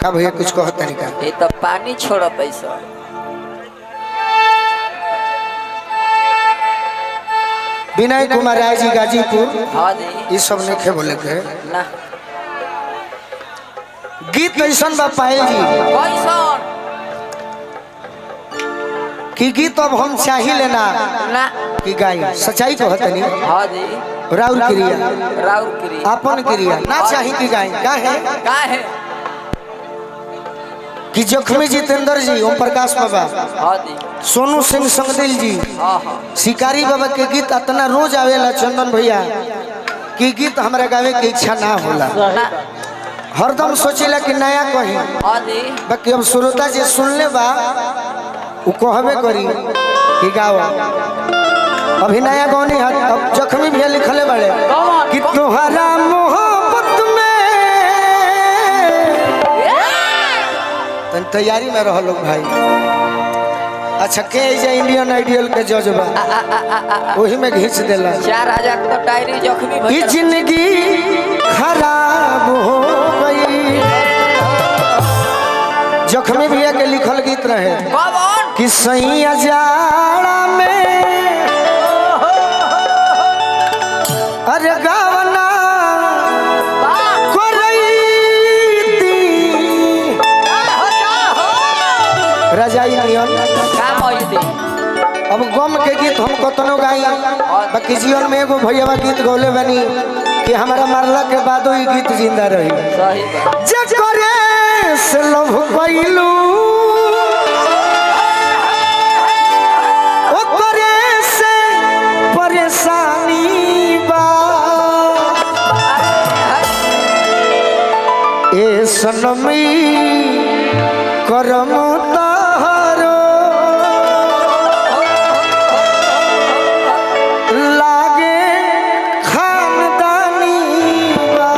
का भैया कुछ कहता नहीं का ये तो पानी छोड़ पैसा विनय कुमार राय जी गाजीपुर। हाँ जी ये सब नहीं बोले के ना गीत कैसन बा पायल जी कैसन कि गीत अब हम चाहिए लेना ना कि गाई सच्चाई कहता नहीं हाँ जी राउर क्रिया राउर क्रिया अपन क्रिया ना चाहिए कि गाई का है कि जख्मी जितेंद्र जी ओम प्रकाश बाबा हाँ जी सोनू सिंह संगदिल जी हाँ हाँ शिकारी बाबा के गीत इतना रोज आवेला चंदन भैया कि गीत हमारे गावे की इच्छा ना होला हरदम सोचेला कि नया कहीं हाँ जी बाकी अब श्रोता जी सुनले बा वो कहबे करी कि गाओ अभी नया गौनी अब जख्मी भैया लिखले बड़े कि तोहरा मोहब्बत में तन तैयारी में रह लोग भाई। अच्छा के जे इंडियन आइडियल के जज बा वही में घिंच देला 4000 तो डायरी जख्मी ये भैया जिंदगी खराब हो गई। जख्मी भैया के लिखल गीत रहे कौन कि सैया जाड़ा में अरे गावना रजाई नियन काम होई थी अब गम के गीत हम कतनो गाई बाकी जीवन में एगो भैया गीत गौले बनी कि हमारा मरला के बाद ही गीत जिंदा रही सही बात जकरे से लव कइलू ओकरे से परेशानी बा ए सनमी करम तारो लागे खानदानी बा।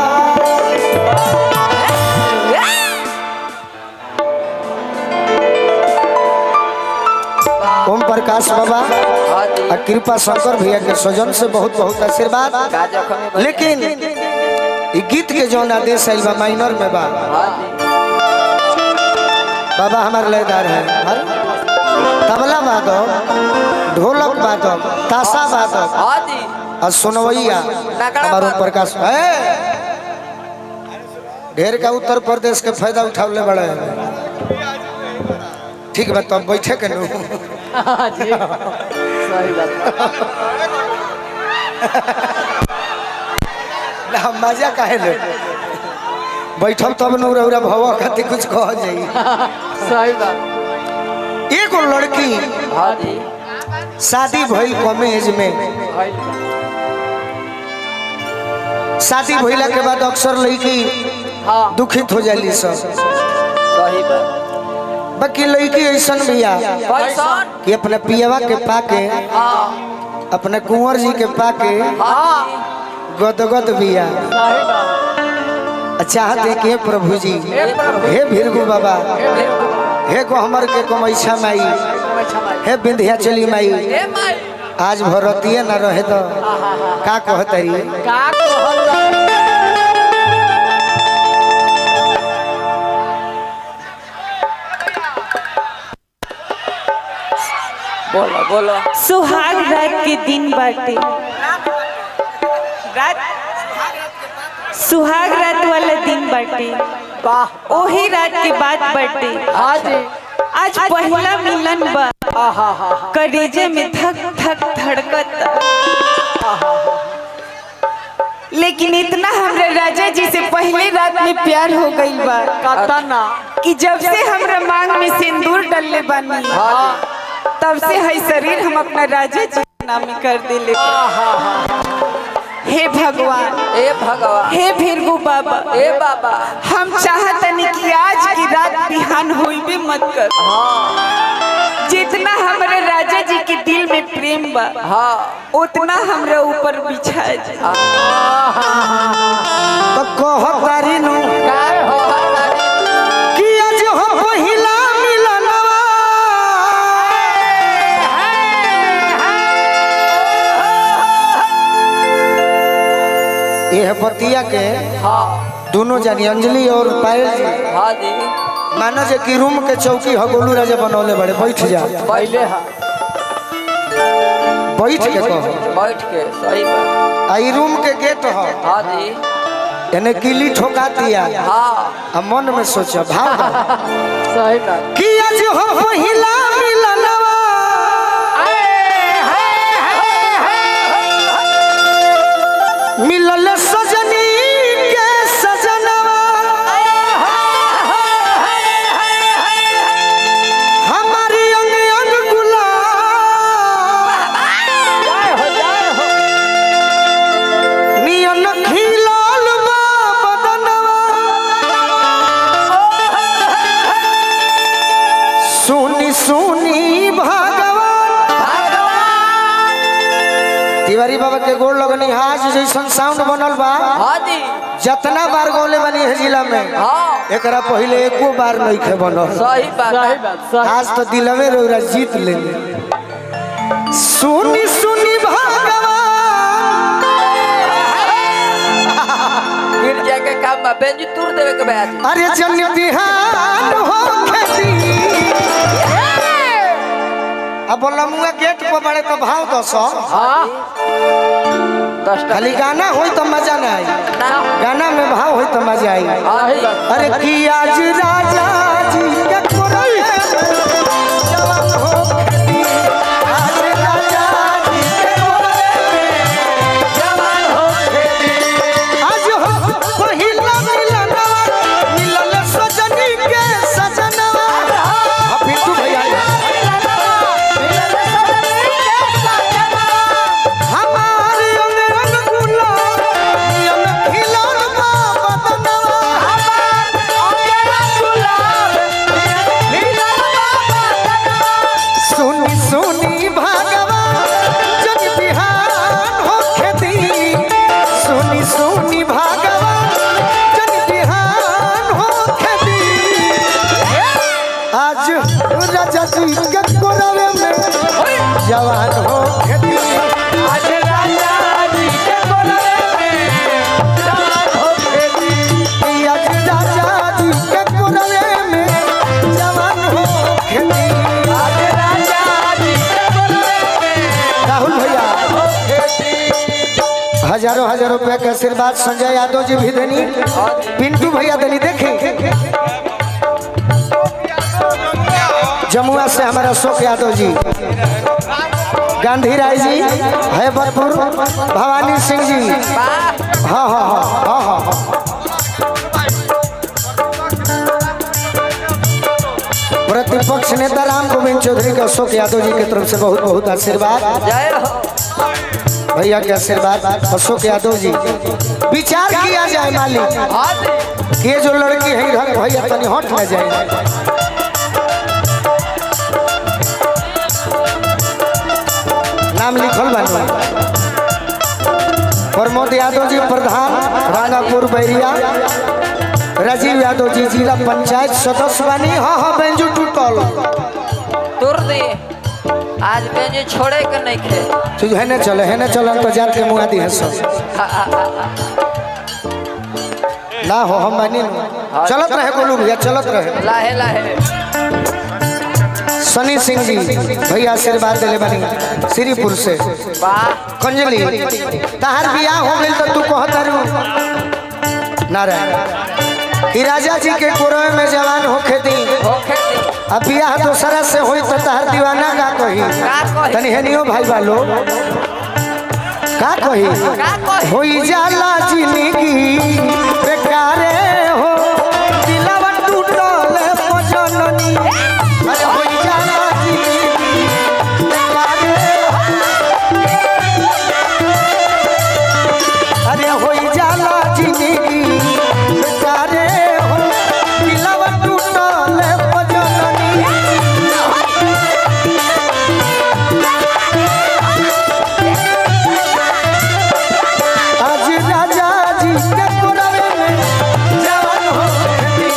ओम प्रकाश बाबा हाँ जी और कृपा शंकर भैया के स्वजन से बहुत बहुत आशीर्वाद। का जख्मी भैया लेकिन ये गीत के जौन आदेश आइल बा माइनर में बा हाँ जी बाबा हमारे लयदार है तबला वादक ढोलक वादक ताशा वादक हाँ जी और सुनवैया हमारे ओम प्रकाश ढेर का उत्तर प्रदेश के फायदा उठावले बड़े ठीक बात तो बैठे के नु हाँ जी सही बात ना मजा काहे ले बैठब तब नु रौरा भव खातिर कुछ कह जाई। सही बात एगो लड़की हाँ जी शादी भइल कम एज में शादी भइला के बाद अक्सर लड़की हाँ दुखित हो जाली सब सही बात बाकी लड़की ऐसा भैया कैसन कि अपने पियवा के पाके हाँ अपने कुंवर जी के पाके हाँ गदगद भैया सही बात चाहते कि प्रभु जी हे भीरगु बाबा हे को हमर के कमैछा माई हे विंध्याचली माई ए माई आज भरतिए न रहे तो का कहतरी का कहता बोलो बोलो सुहाग रात के दिन बाटे रात सुहाग रात वाला दिन बाटे वाह ओही रात के बाद बाटे हाँ जी आज पहला मिलन बा करेजे में धक धक धड़कत लेकिन इतना हमरा राजा जी से पहले रात में प्यार हो गई बा कतना कि जब से हमरा मांग में सिंदूर डलले बानी हाँ तब से है शरीर हम अपना राजा जी के नाम कर देले हे भगवान ए भगवान हे भीरगु बाबा ए बाबा हम चाहतनी कि आज की रात बिहान होइबे मत कर हाँ जितना हमारे राजा जी के दिल में प्रेम बा हाँ उतना हमरा ऊपर बिछा जाए तो कहतारी नु काय हो कि आज हो पहिला मिलनवा यह बतिया के हाँ दोनों जानी अंजलि और पायल जी हाँ जी मानो जे कि रूम के चौकी ह गोलू राजा बनौले बड़े बैठ जा पहले हाँ बैठ के कहो बैठ के सही बात आई रूम के गेट ह हाँ जी यानी किली ठोका दिया हाँ अब मन में सोचा भाव सही बात कि आज हो पहिला मिलनवा मिलल सजनी के सजनवा हमारी अंग अंग गुलाब नियन खिलल बा बदनवा सुनी सुनी भगवान तिवारी बाबा के गोड़ लगनी आज जैसन साउंड बनल बा हाँ जी जितना बार गौले बनी है जिला में हाँ एकरा पहले एको बार नहीं खे बनल सही बात आज तो दिलवे रोरा जीत ले सुनी सुनी भगवान गिर जाके काम में बेंजी तूर देवे के बैठ अरे जन्य बिहान हो खेती अब बोला मुआ गेट पर बड़े तो भाव दस हाँ 10 खाली गाना होई तो मजा ना आई गाना में भाव होई तो मजा आई अरे कि आज राजा जी के कोरई जवान हो खेती आज राजा जी के कोरई जवान हो खेती आज हो पहिला मिलनवा मिलल सजनी के सजनवा पिंटू भैया हमारी अंगन गुलाब नियन खिलल बा बदनवा सुनी सुनी भगवान जन बिहान हो खेती सुनी सुनी भगवान जन बिहान हो खेती आज राजा जी के कोरवे में जवान हो खेती आज राजा जी के कोरवे में जवान हो खेती आज राजा जी के कोरवे में जवान हो खेती आज राजा जी के कोरवे में राहुल भैया हजारों हजारों रुपए का आशीर्वाद संजय यादव जी भी देनी पिंटू भैया देनी देखे जमुआ से हमारा अशोक यादव जी गांधी राय जी हैबतपुर भवानी सिंह जी हाँ हाँ हाँ हाँ हाँ प्रतिपक्ष नेता राम गोविंद चौधरी के अशोक यादव जी की तरफ से बहुत बहुत आशीर्वाद जय हो भैया के आशीर्वाद अशोक यादव जी विचार किया जाए मालिक हाँ जी कि ये जो लड़की है इधर भैया तनी हट न जाए नाम लिखल बानी प्रमोद यादव जी प्रधान रांगापुर बैरिया राजीव यादव जी जिला पंचायत सदस्य बानी हाँ हाँ बेंजू टूटल तोड़ दे आज बेंजी छोड़े के नहीं खे तुझ है न चले तो जाके मुआ दी है सब ना हो हम बानी चलत रहे गोलू भैया चलत रहे लाहे लाहे सनी सिंह जी भैया आशीर्वाद दिले बनी श्रीपुर से वाह कंजली तहार बियाह हो गई तो तू कहतारू नारायण कि राजा जी के कोरवे में जवान होखे दी हो खेती अब बियाह दोसरा से होई तो तहार दीवाना का कही तनी हेनियो भाई बालो का कही होई जाला जिंदगी बेकारे हो दिलवा टूटल पजननी अरे होई जाला जिंदगी बेकारे हो अरे होई जाला जिंदगी बेकारे हो दिलवा टूटल पजननी आज राजा जी के कोरवे में जवान हो खेती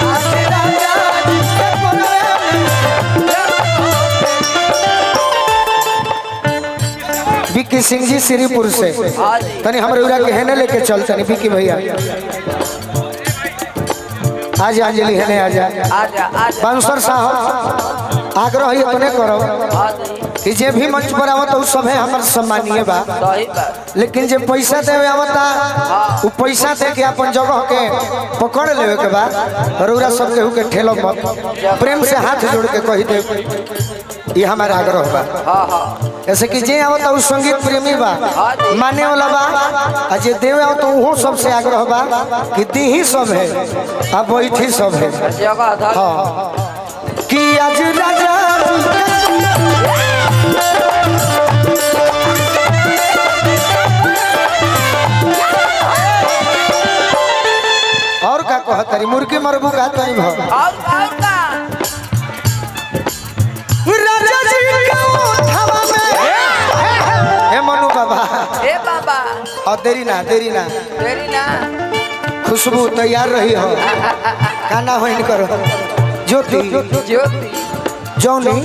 आज राजा जी के कोरवे में जवान हो खेती विक्की सिंह जी श्रीपुर से हाँ जी तनी हमरे उरा के हेने लेके चल तनी विक्की भैया आज अंजलि है आजा आजा आजा बांसुर साहब आग्रह ही अपने करो कि जे भी मंच पर आवत उस सब है हमार सम्मानीय बा सही बात लेकिन जे पैसा देवे आवता वो पैसा दे के अपन जगह के पकड़ लेवे के बा रौरा सब केहू के ठेलो मत प्रेम से हाथ जोड़ के कही दे ये हमारा आग्रह बा। हाँ हाँ ऐसे कि जे आवता उस संगीत प्रेमी बा माने वाला बा आ जे देवे आवता वो सबसे आग्रह बा कि दी ही सब है अब बैठी सब है जगह धर हाँ कि आज राजा और का कहतरी मुर्गी मरबू का तरी भाव और का राजा जी का उठावा में हे मनु बाबा ए बाबा और देरी ना तेरी ना खुशबू तैयार रही हो खाना हो करो ज्योति ज्योति जौनी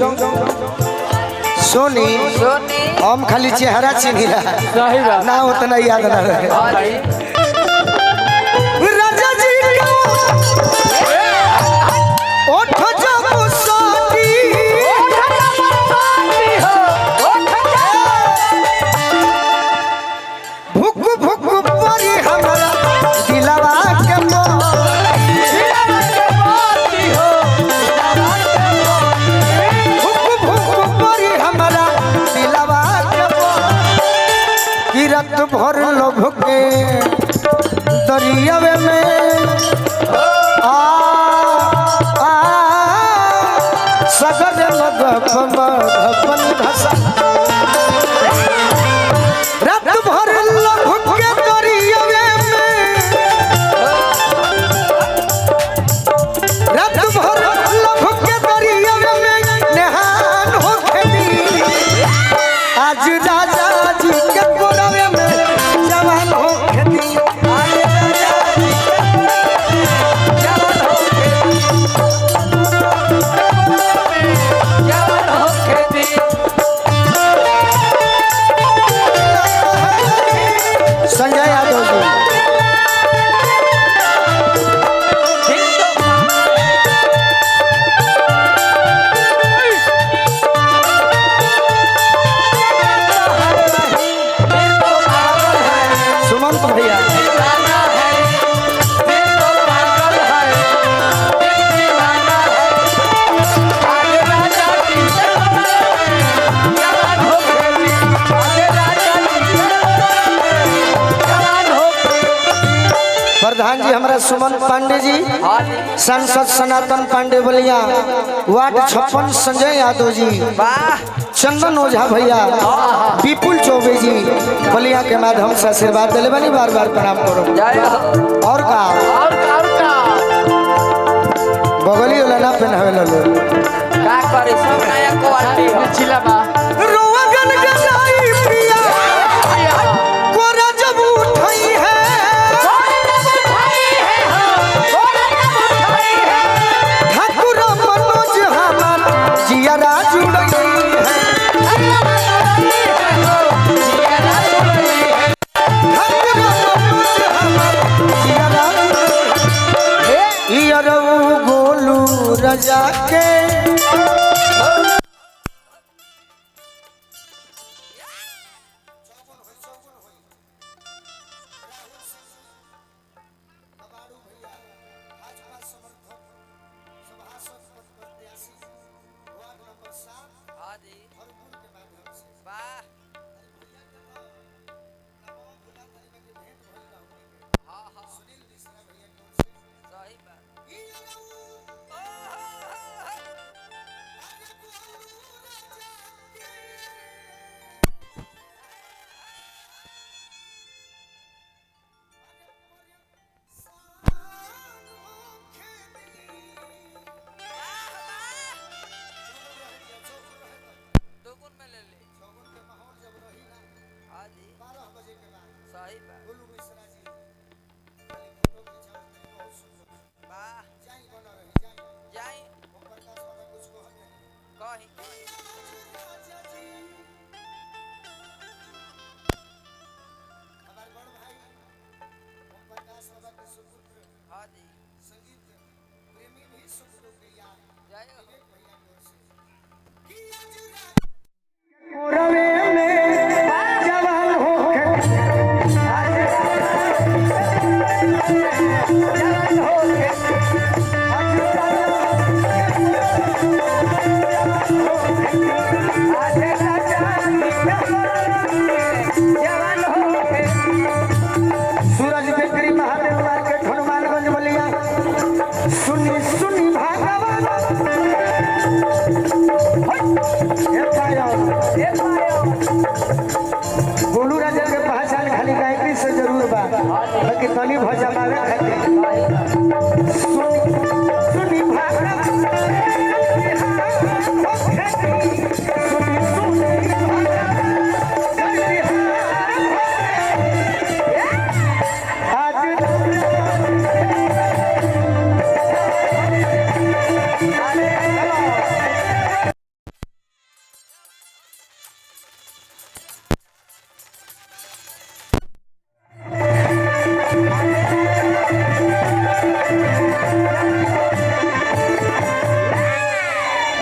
सोनी सोनी हम खाली चेहरा चिन्हिला सही बात ना उतना याद ना रहे राजा जी का ओठ जब सोनी भुक भुक परी हमारा दिलवा के भुक भुक परी हमारा दिलवा के किरत भर लोभ के दरियावे में आ सगर मगपन धसा रात भर लोभ के दरियावे में रात भर लोभ के दरियावे में नहान हो खेली आज राजा जी के गोरवे में जवान हो खेती संजय यादव जी सुमंत भैया प्रधान जी हमारा सुमन पांडे जी सांसद सनातन पांडे बलिया वार्ड 56 संजय यादव जी वाह चंदन ओझा भैया विपुल चौबे जी बलिया के माध्यम से आशीर्वाद दिले बनी बार बार प्रणाम करो जय हो और का बगली वाला ना पहनावे लो का करे सब नया क्वालिटी हो चिला बा रोवा गन गनाई प्रिया कोरा जब उठई है ठाकुर मनोज हमार जिया जुड़ई है ठाकुर मनोज हमार जिया जुड़ई गोलू रजा के सुनी सुनी भागवत हे पायो गोलू राजा के पहचान खाली गायत्री से जरूर बा बाकी तनी भजा मारे खातिर सुनी भागवत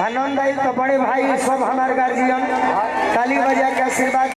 आनंद आई तो बड़े भाई सब हमारे गार्जियन ताली बजा के आशीर्वाद